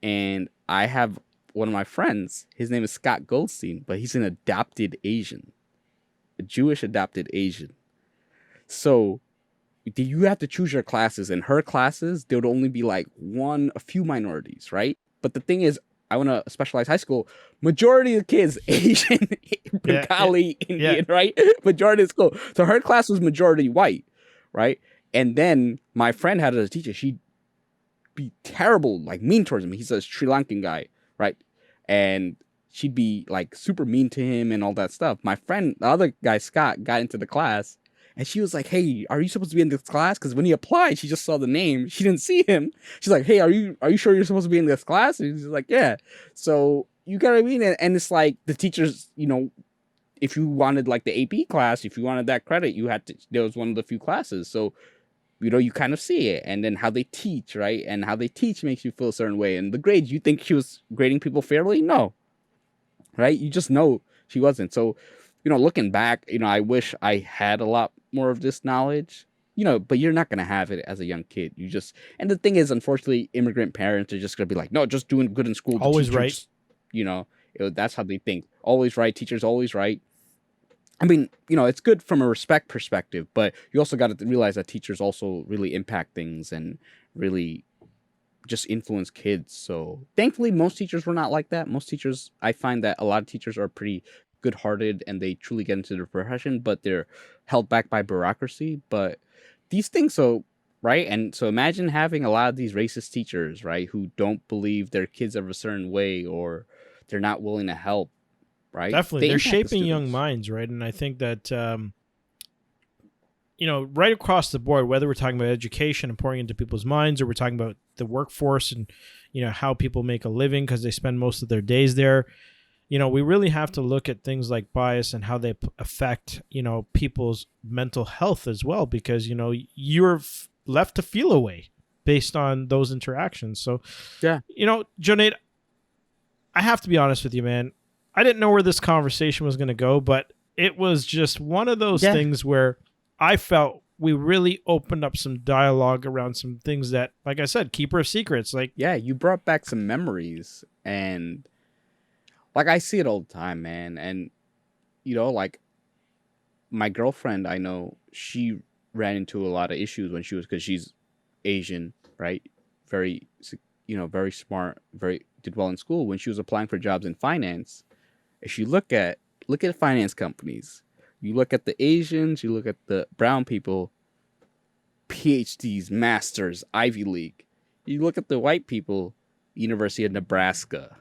And I have one of my friends, his name is Scott Goldstein, but he's an adopted Asian, a Jewish adopted Asian. So you have to choose your classes. In her classes, there would only be, like, a few minorities, right? But the thing is, I went to a specialized high school. Majority of the kids, Asian, Bengali, Indian, right? Majority of the school. So her class was majority white, right? And then my friend had a teacher. She'd be terrible, like, mean towards him. He's a Sri Lankan guy, right? And she'd be, like, super mean to him and all that stuff. My friend, the other guy, Scott, got into the class, and she was like, hey, are you supposed to be in this class? Because when he applied, she just saw the name. She didn't see him. She's like, hey, are you sure you're supposed to be in this class? And he's like, yeah. So you get what I mean? And it's like the teachers, if you wanted, like, the AP class, if you wanted that credit, there was one of the few classes. So, you kind of see it. And then how they teach, right? And how they teach makes you feel a certain way. And the grades, you think she was grading people fairly? No. Right? You just know she wasn't. So, looking back, I wish I had a lot more of this knowledge, but you're not going to have it as a young kid. And the thing is, unfortunately, immigrant parents are just going to be like, no, just doing good in school. Always right. That's how they think. Always right. Teachers always right. I mean, it's good from a respect perspective, but you also got to realize that teachers also really impact things and really just influence kids. So thankfully, most teachers were not like that. Most teachers, I find that a lot of teachers are pretty good-hearted and they truly get into their profession, but they're held back by bureaucracy. But these things, right? And so imagine having a lot of these racist teachers, right, who don't believe their kids are a certain way, or they're not willing to help. Right? Definitely. They're shaping young minds, right? And I think that, right across the board, whether we're talking about education and pouring into people's minds, or we're talking about the workforce and, how people make a living because they spend most of their days there, we really have to look at things like bias and how they affect, people's mental health as well, because, you're left to feel a way based on those interactions. So, Yeah. Jonaed, I have to be honest with you, man. I didn't know where this conversation was going to go, but it was just one of those Yeah. things where I felt we really opened up some dialogue around some things that, like I said, keeper of secrets. Like, Yeah, you brought back some memories, and like I see it all the time, man. And like my girlfriend, I know she ran into a lot of issues when she was, because she's Asian, right? Very, very smart, very did well in school. When she was applying for jobs in finance, if you look at finance companies, you look at the Asians, you look at the brown people, PhDs, masters, Ivy League. You look at the white people, University of Nebraska,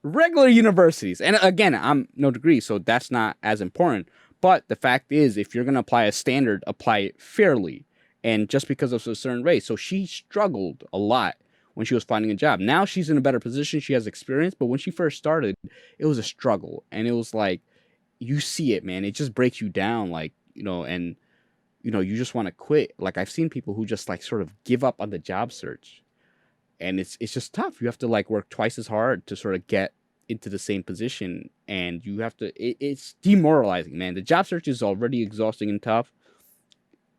regular universities. And again, I'm no degree, so that's not as important. But the fact is, if you're going to apply a standard, apply it fairly. And just because of a certain race. So she struggled a lot when she was finding a job. Now she's in a better position. She has experience. But when she first started, it was a struggle. And it was like, you see it, man. It just breaks you down. Like, and, you just want to quit. Like, I've seen people who just like sort of give up on the job search. And it's just tough. You have to like work twice as hard to sort of get into the same position, and you have to it's demoralizing, man. The job search is already exhausting and tough.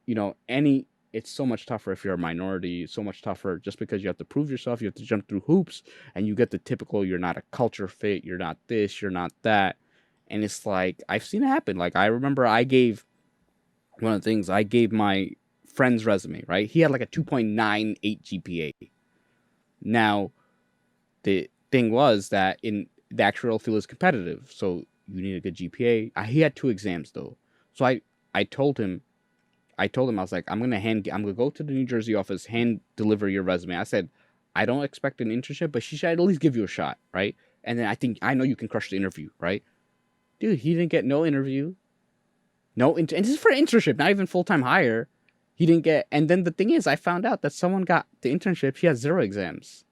It's so much tougher if you're a minority. It's so much tougher just because you have to prove yourself. You have to jump through hoops, and you get the typical, you're not a culture fit, you're not this, you're not that. And it's like, I've seen it happen. Like, I remember one of the things, I gave my friend's resume, right? He had like a 2.98 GPA. Now, the thing was that in the actuarial field is competitive, so you need a good GPA. He had two exams though, so I told him, I was like, I'm gonna go to the New Jersey office, hand deliver your resume. I said, I don't expect an internship, but she should at least give you a shot, right? And then I know you can crush the interview, right? Dude, he didn't get no interview, and this is for an internship, not even full time hire. He didn't get, and then the thing is, I found out that someone got the internship. She has 0 exams,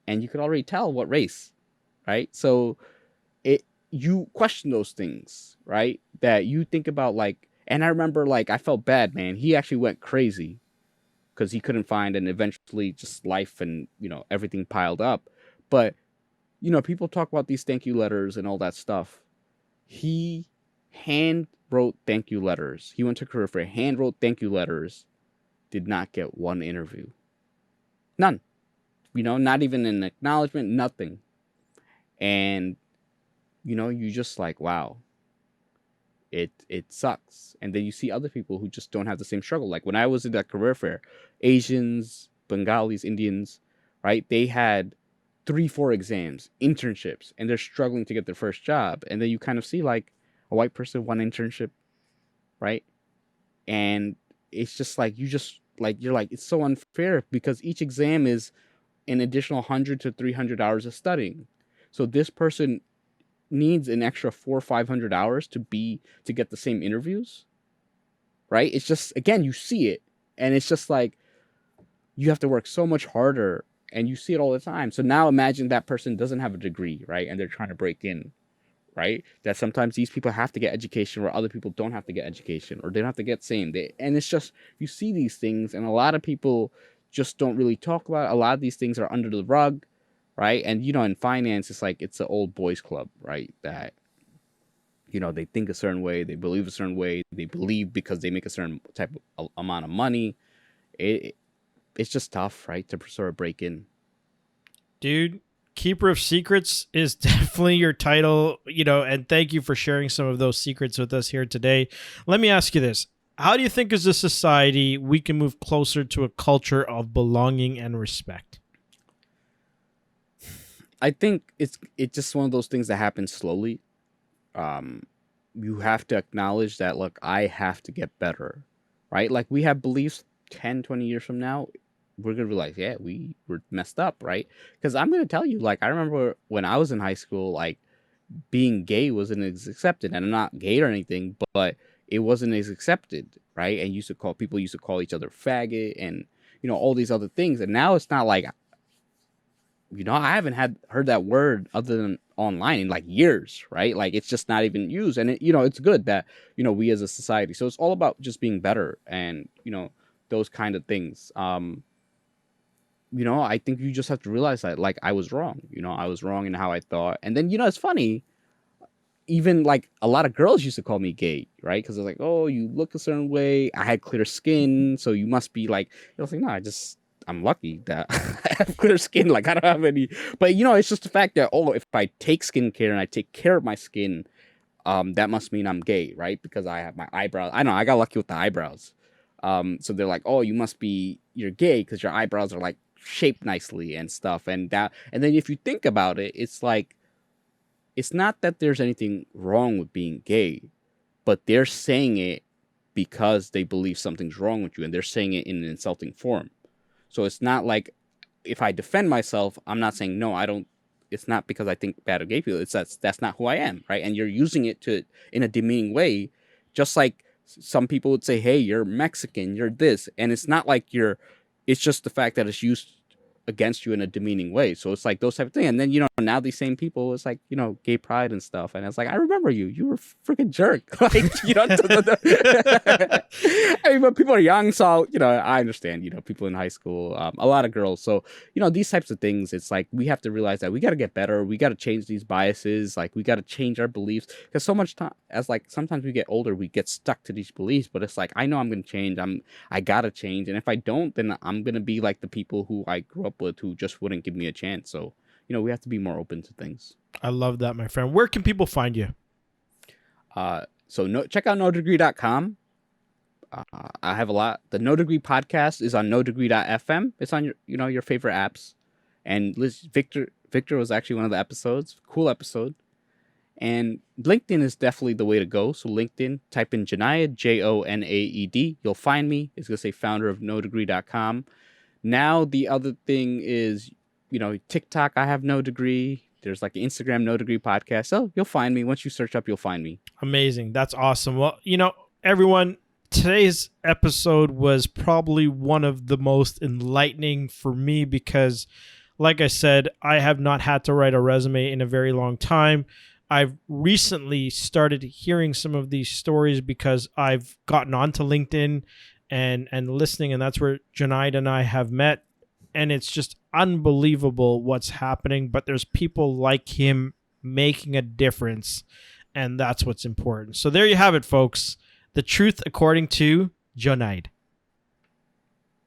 and you could already tell what race, right? So you question those things, right? That you think about, like, and I remember, like, I felt bad, man. He actually went crazy because he couldn't find, and eventually just life and everything piled up. But people talk about these thank you letters and all that stuff. He hand wrote thank you letters. He went to career fair, hand wrote thank you letters, did not get one interview, none. Not even an acknowledgement, nothing. And you just like, wow, it sucks. And then you see other people who just don't have the same struggle. Like when I was at that career fair, Asians, Bengalis, Indians, right? They had 3, 4 exams, internships, and they're struggling to get their first job. And then you kind of see like a white person, one internship, right? And it's just like, you're like, it's so unfair because each exam is an additional 100 to 300 hours of studying. So this person needs an extra 400 or 500 hours to get the same interviews, right? It's just, again, you see it, and it's just like, you have to work so much harder, and you see it all the time. So now imagine that person doesn't have a degree, right? And they're trying to break in, right? That sometimes these people have to get education where other people don't have to get education, or they don't have to get same. And it's just, you see these things, and a lot of people just don't really talk about it. A lot of these things are under the rug, right? And in finance, it's like, it's an old boys club, right? That they think a certain way, they believe a certain way, they believe because they make a certain type of amount of money. It's just tough, right, to sort of break in. dude, keeper of secrets is definitely your title, and thank you for sharing some of those secrets with us here today. Let me ask you this. How do you think as a society we can move closer to a culture of belonging and respect? I think it's just one of those things that happens slowly. You have to acknowledge that, look, I have to get better, right? Like, we have beliefs 10, 20 years from now, we're going to realize, yeah, we were messed up, right? Because I'm going to tell you, like, I remember when I was in high school, like, being gay wasn't as accepted. And I'm not gay or anything, but it wasn't as accepted, right? And people used to call each other faggot and, all these other things. And now it's not like I haven't heard that word other than online in like years, right? Like it's just not even used. And it's good that, we as a society. So it's all about just being better and, those kind of things. I think you just have to realize that like I was wrong. I was wrong in how I thought. And then, it's funny, even like a lot of girls used to call me gay, right? Because they're like, oh, you look a certain way. I had clear skin, so you must be like. I was like, no, I'm lucky that I have clear skin. Like I don't have any. But it's just the fact that if I take skincare and I take care of my skin, that must mean I'm gay, right? Because I have my eyebrows. I know I got lucky with the eyebrows. So they're like, oh, you're gay because your eyebrows are like shaped nicely and stuff, and then if you think about it, it's like. It's not that there's anything wrong with being gay, but they're saying it because they believe something's wrong with you, and they're saying it in an insulting form. So it's not like if I defend myself, I'm not saying no, I don't. It's not because I think bad of gay people. It's that's not who I am, right? And you're using it in a demeaning way, just like some people would say, "Hey, you're Mexican, you're this," and it's not like you're. It's just the fact that it's used against you in a demeaning way. So it's like those type of things. And then, now these same people, it's like, gay pride and stuff. And it's like, I remember you were a freaking jerk. Like, I mean, but people are young. So, I understand, people in high school, a lot of girls. So, these types of things, it's like, we have to realize that we got to get better. We got to change these biases. Like we got to change our beliefs because so much time as like, sometimes we get older, we get stuck to these beliefs, but it's like, I know I'm going to change. I got to change. And if I don't, then I'm going to be like the people who I grew up with who just wouldn't give me a chance. So, we have to be more open to things. I love that, my friend. Where can people find you? Check out nodegree.com. I have a lot. The No Degree podcast is on nodegree.fm. It's on your favorite apps. And Victor was actually one of the episodes. Cool episode. And LinkedIn is definitely the way to go. So LinkedIn, type in Jonaed, Jonaed. You'll find me. It's going to say founder of nodegree.com. Now, the other thing is, TikTok, I have No Degree. There's like an Instagram No Degree podcast. So you'll find me. Once you search up, you'll find me. Amazing. That's awesome. Well, everyone, today's episode was probably one of the most enlightening for me because, like I said, I have not had to write a resume in a very long time. I've recently started hearing some of these stories because I've gotten onto LinkedIn and listening, and that's where Jonaed and I have met. And it's just unbelievable what's happening, but there's people like him making a difference, and that's what's important. So there you have it, folks. The truth according to Jonaed.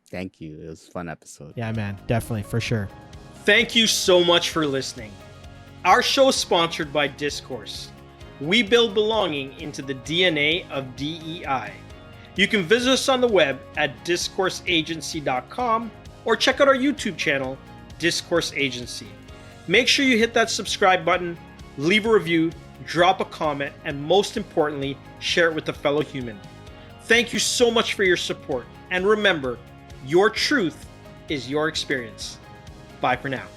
Thank you. It was a fun episode. Yeah, man. Definitely, for sure. Thank you so much for listening. Our show is sponsored by Discourse. We build belonging into the DNA of DEI. You can visit us on the web at discourseagency.com or check out our YouTube channel, Discourse Agency. Make sure you hit that subscribe button, leave a review, drop a comment, and most importantly, share it with a fellow human. Thank you so much for your support. And remember, your truth is your experience. Bye for now.